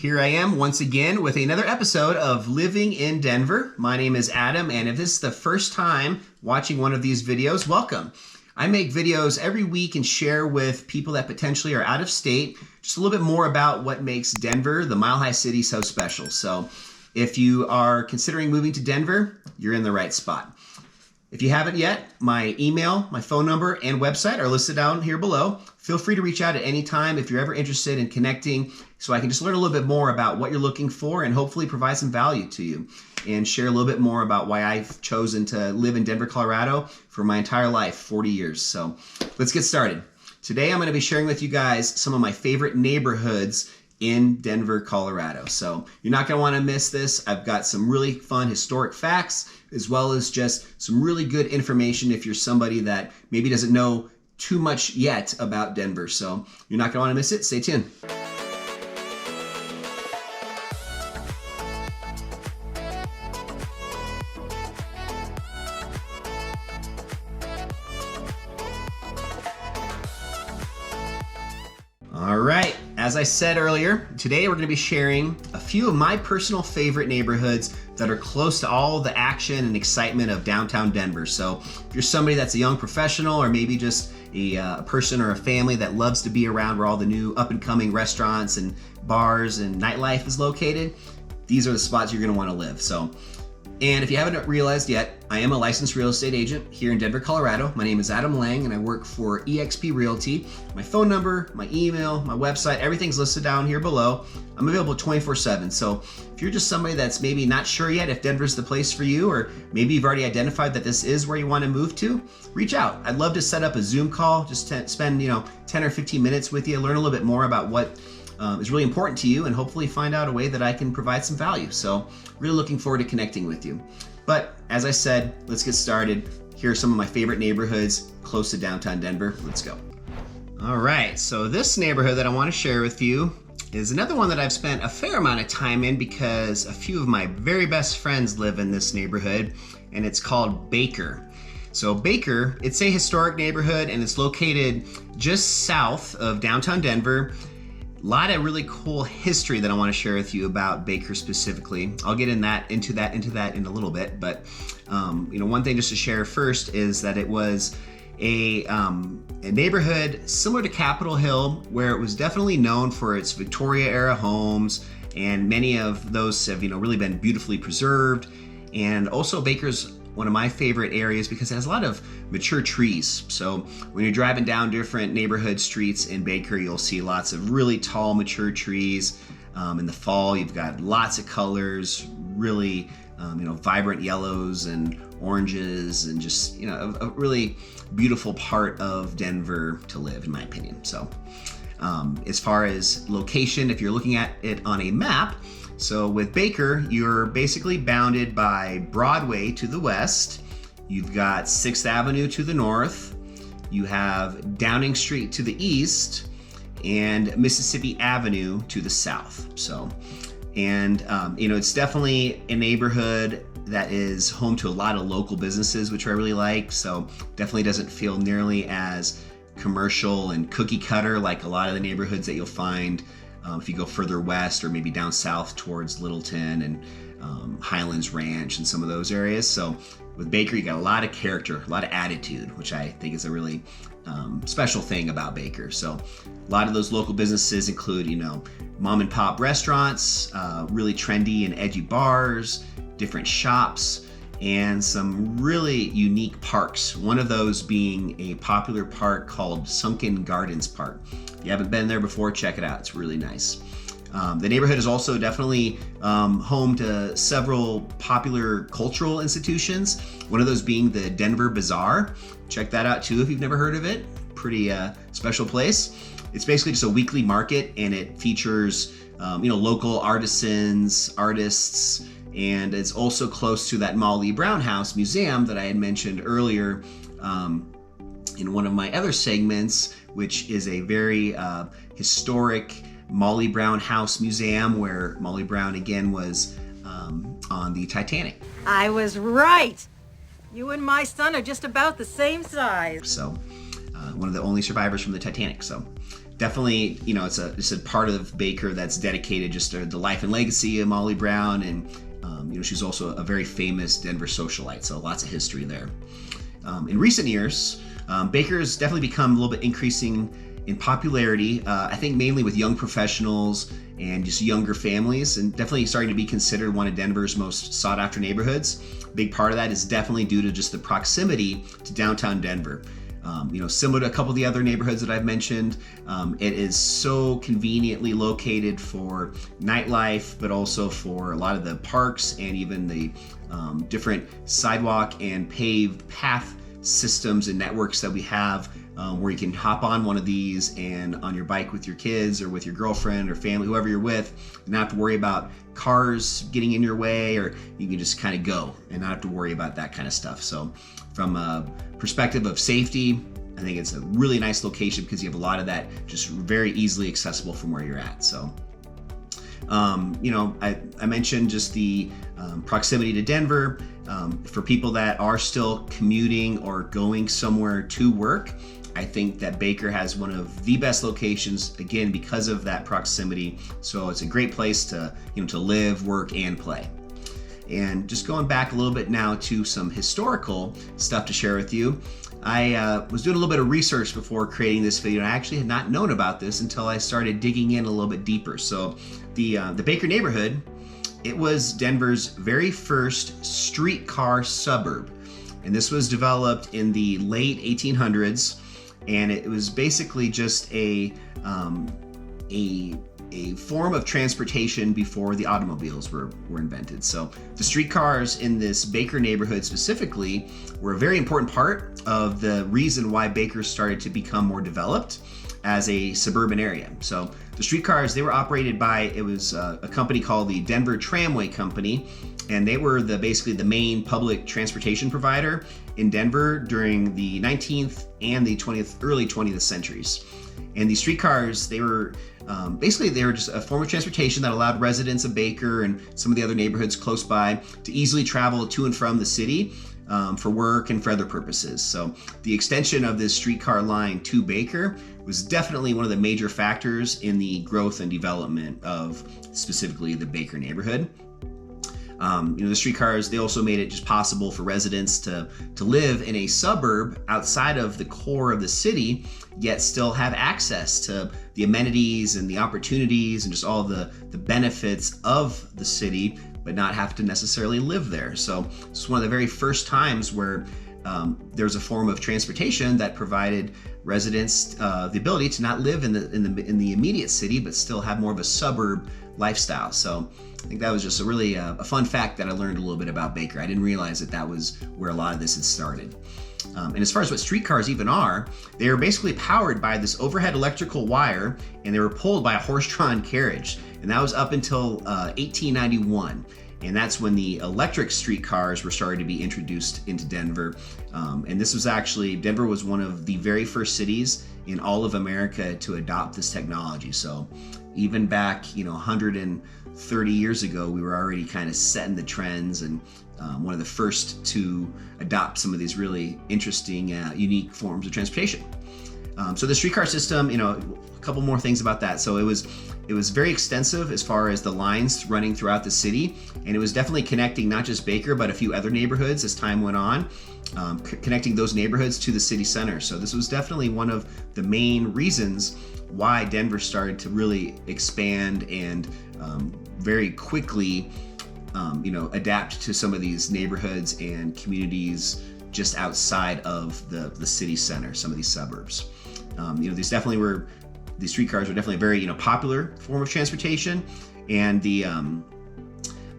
Here I am once again with another episode of Living in Denver. My name is Adam, and if this is the first time watching one of these videos, welcome. I make videos every week and share with people that potentially are out of state just a little bit more about what makes Denver, the Mile High City, so special. So if you are considering moving to Denver, you're in the right spot. If you haven't yet, my email, my phone number, and website are listed down here below. Feel free to reach out at any time if you're ever interested in connecting so I can just learn a little bit more about what you're looking for and hopefully provide some value to you and share a little bit more about why I've chosen to live in Denver, Colorado for my entire life, 40 years. So let's get started. Today I'm going to be sharing with you guys some of my favorite neighborhoods in Denver, Colorado. So you're not going to want to miss this. I've got some really fun historic facts as well as just some really good information if you're somebody that maybe doesn't know too much yet about Denver. So you're not going to want to miss it. Stay tuned. All right, as I said earlier, today we're going to be sharing a few of my personal favorite neighborhoods that are close to all the action and excitement of downtown Denver. So if you're somebody that's a young professional or maybe just a person or a family that loves to be around where all the new up-and-coming restaurants and bars and nightlife is located, these are the spots you're going to want to live. And if you haven't realized yet, I am a licensed real estate agent here in Denver, Colorado. My name is Adam Lang and I work for EXP Realty. My phone number, my email, my website, everything's listed down here below. I'm available 24/7. So if you're just somebody that's maybe not sure yet if Denver's the place for you, or maybe you've already identified that this is where you want to move to, reach out. I'd love to set up a Zoom call, just to spend 10 or 15 minutes with you, learn a little bit more about what is really important to you and hopefully find out a way that I can provide some value. So really looking forward to connecting with you. But as I said, let's get started. Here are some of my favorite neighborhoods close to downtown Denver. Let's go. All right, so this neighborhood that I want to share with you is another one that I've spent a fair amount of time in because a few of my very best friends live in this neighborhood, and it's called Baker. So Baker, it's a historic neighborhood and it's located just south of downtown Denver. A lot of really cool history that I want to share with you about Baker specifically. I'll get into that in a little bit, but one thing just to share first is that it was a neighborhood similar to Capitol Hill, where it was definitely known for its Victoria era homes, and many of those have really been beautifully preserved. And also Baker's one of my favorite areas because it has a lot of mature trees. So when you're driving down different neighborhood streets in Baker, you'll see lots of really tall, mature trees. In the fall, you've got lots of colors, really vibrant yellows and oranges, and just a really beautiful part of Denver to live, in my opinion. So as far as location, if you're looking at it on a map, so with Baker, you're basically bounded by Broadway to the west. You've got 6th Avenue to the north. You have Downing Street to the east and Mississippi Avenue to the south. So, and it's definitely a neighborhood that is home to a lot of local businesses, which I really like. So definitely doesn't feel nearly as commercial and cookie cutter like a lot of the neighborhoods that you'll find if you go further west or maybe down south towards Littleton and Highlands Ranch and some of those areas. So with Baker, you got a lot of character, a lot of attitude, which I think is a really special thing about Baker. So a lot of those local businesses include, mom and pop restaurants, really trendy and edgy bars, different shops, and some really unique parks. One of those being a popular park called Sunken Gardens Park. If you haven't been there before, check it out. It's really nice. The neighborhood is also definitely home to several popular cultural institutions, one of those being the Denver Bazaar. Check that out too if you've never heard of it. Pretty special place. It's basically just a weekly market, and it features local artisans, artists, and it's also close to that Molly Brown House Museum that I had mentioned earlier in one of my other segments, which is a very historic Molly Brown House Museum where Molly Brown again was on the Titanic. I was right. You and my son are just about the same size. So one of the only survivors from the Titanic. So definitely, it's a part of Baker that's dedicated just to the life and legacy of Molly Brown, and she's also a very famous Denver socialite, so lots of history there. In recent years, Baker has definitely become a little bit increasing in popularity, I think mainly with young professionals and just younger families, and definitely starting to be considered one of Denver's most sought after neighborhoods. A big part of that is definitely due to just the proximity to downtown Denver. Similar to a couple of the other neighborhoods that I've mentioned, it is so conveniently located for nightlife, but also for a lot of the parks and even the different sidewalk and paved path systems and networks that we have, where you can hop on one of these and on your bike with your kids or with your girlfriend or family, whoever you're with, not have to worry about cars getting in your way, or you can just kind of go and not have to worry about that kind of stuff. So from a perspective of safety, I think it's a really nice location because you have a lot of that just very easily accessible from where you're at. So I mentioned just the proximity to Denver. For people that are still commuting or going somewhere to work, I think that Baker has one of the best locations, again, because of that proximity. So it's a great place to live, work, and play. And just going back a little bit now to some historical stuff to share with you. I was doing a little bit of research before creating this video, and I actually had not known about this until I started digging in a little bit deeper. So the Baker neighborhood, it was Denver's very first streetcar suburb. And this was developed in the late 1800s, and it was basically just a form of transportation before the automobiles were invented. So the streetcars in this Baker neighborhood specifically were a very important part of the reason why Baker started to become more developed as a suburban area. So the streetcars, they were operated by, it was a company called the Denver Tramway Company, and they were basically the main public transportation provider in Denver during the 19th and the early 20th centuries. And these streetcars, they were just a form of transportation that allowed residents of Baker and some of the other neighborhoods close by to easily travel to and from the city for work and for other purposes. So the extension of this streetcar line to Baker was definitely one of the major factors in the growth and development of specifically the Baker neighborhood. The streetcars, they also made it just possible for residents to live in a suburb outside of the core of the city, yet still have access to the amenities and the opportunities and just all the benefits of the city, but not have to necessarily live there. So it's one of the very first times where there's a form of transportation that provided residents the ability to not live in the immediate city, but still have more of a suburb lifestyle. So I think that was just a really a fun fact that I learned a little bit about Baker. I didn't realize that was where a lot of this had started. And as far as what streetcars even are, they are basically powered by this overhead electrical wire, and they were pulled by a horse-drawn carriage. And that was up until 1891. And that's when the electric streetcars were starting to be introduced into Denver. And this was actually, Denver was one of the very first cities in all of America to adopt this technology. So even back, 130 years ago, we were already kind of setting the trends and one of the first to adopt some of these really interesting, unique forms of transportation. So the streetcar system, a couple more things about that. So it was very extensive as far as the lines running throughout the city, and it was definitely connecting not just Baker, but a few other neighborhoods as time went on, connecting those neighborhoods to the city center. So this was definitely one of the main reasons why Denver started to really expand and very quickly adapt to some of these neighborhoods and communities just outside of the city center, some of these suburbs. These streetcars were definitely a very popular form of transportation, and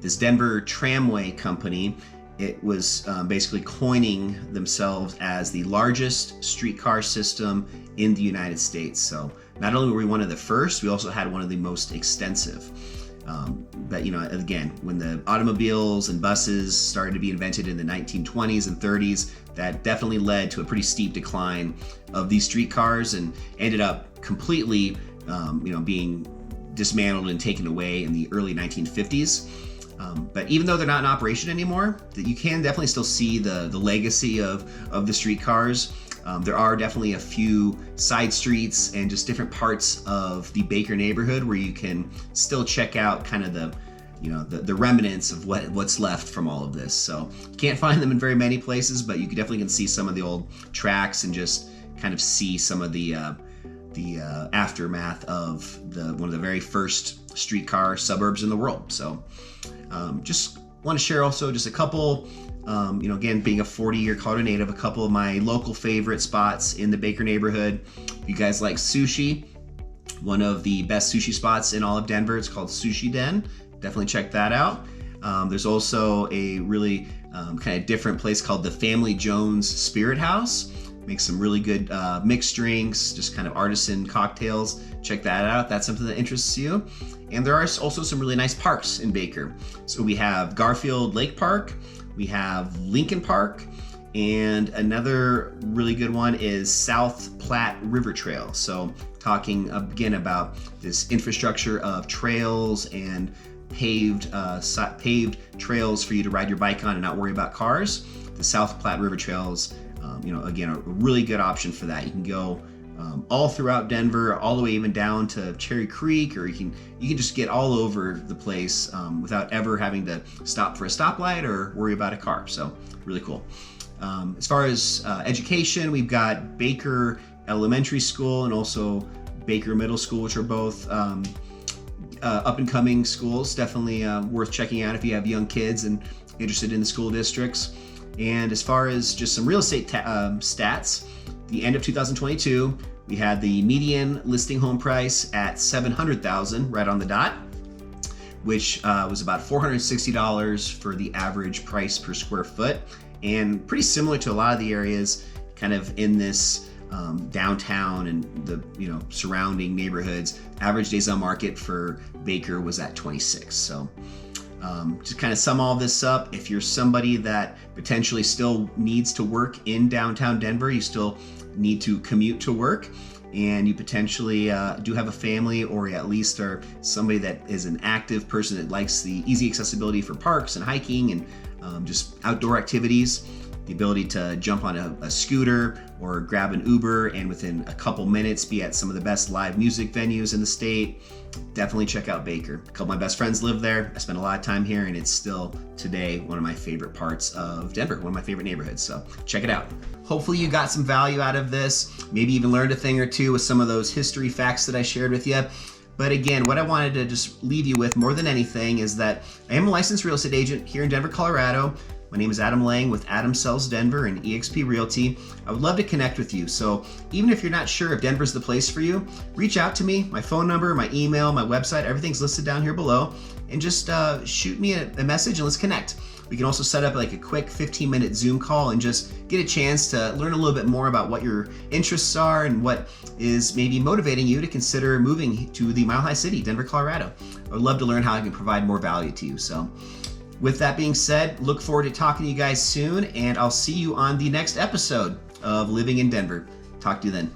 this Denver Tramway Company, it was basically coining themselves as the largest streetcar system in the United States. So not only were we one of the first, we also had one of the most extensive. But again, when the automobiles and buses started to be invented in the 1920s and 30s, that definitely led to a pretty steep decline of these streetcars and ended up completely, being dismantled and taken away in the early 1950s. But even though they're not in operation anymore, you can definitely still see the legacy of the streetcars. There are definitely a few side streets and just different parts of the Baker neighborhood where you can still check out kind of the remnants of what's left from all of this. So you can't find them in very many places, but you definitely can see some of the old tracks and just kind of see some of the aftermath of one of the very first streetcar suburbs in the world. So just want to share also just a couple, again, being a 40-year Colorado native, a couple of my local favorite spots in the Baker neighborhood. If you guys like sushi, one of the best sushi spots in all of Denver, it's called Sushi Den. Definitely check that out. There's also a really kind of different place called the Family Jones Spirit House. Makes some really good mixed drinks, just kind of artisan cocktails. Check that out if that's something that interests you. And there are also some really nice parks in Baker. So we have Garfield Lake Park, we have Lincoln Park, and another really good one is South Platte River Trail. So talking again about this infrastructure of trails and paved trails for you to ride your bike on and not worry about cars. The South Platte River Trails, again, a really good option for that. You can go all throughout Denver, all the way even down to Cherry Creek, or you can just get all over the place without ever having to stop for a stoplight or worry about a car. So really cool. As far as education, we've got Baker Elementary School and also Baker Middle School, which are both up and coming schools. Definitely worth checking out if you have young kids and interested in the school districts. And as far as just some real estate stats, the end of 2022, we had the median listing home price at $700,000, right on the dot, which was about $460 for the average price per square foot, and pretty similar to a lot of the areas kind of in this downtown and the surrounding neighborhoods. Average days on market for Baker was at 26. So to kind of sum all this up, if you're somebody that potentially still needs to work in downtown Denver, you still need to commute to work, and you potentially do have a family, or at least are somebody that is an active person that likes the easy accessibility for parks and hiking and just outdoor activities, the ability to jump on a scooter or grab an Uber and within a couple minutes be at some of the best live music venues in the state, definitely check out Baker. A couple of my best friends live there. I spend a lot of time here, and it's still today one of my favorite parts of Denver, one of my favorite neighborhoods. So check it out. Hopefully you got some value out of this, maybe even learned a thing or two with some of those history facts that I shared with you. But again, what I wanted to just leave you with more than anything is that I am a licensed real estate agent here in Denver, Colorado. My name is Adam Lang with Adam Sells Denver and EXP Realty. I would love to connect with you. So even if you're not sure if Denver's the place for you, reach out to me. My phone number, my email, my website, everything's listed down here below. And just shoot me a message and let's connect. We can also set up like a quick 15-minute Zoom call and just get a chance to learn a little bit more about what your interests are and what is maybe motivating you to consider moving to the Mile High City, Denver, Colorado. I would love to learn how I can provide more value to you. So with that being said, look forward to talking to you guys soon, and I'll see you on the next episode of Living in Denver. Talk to you then.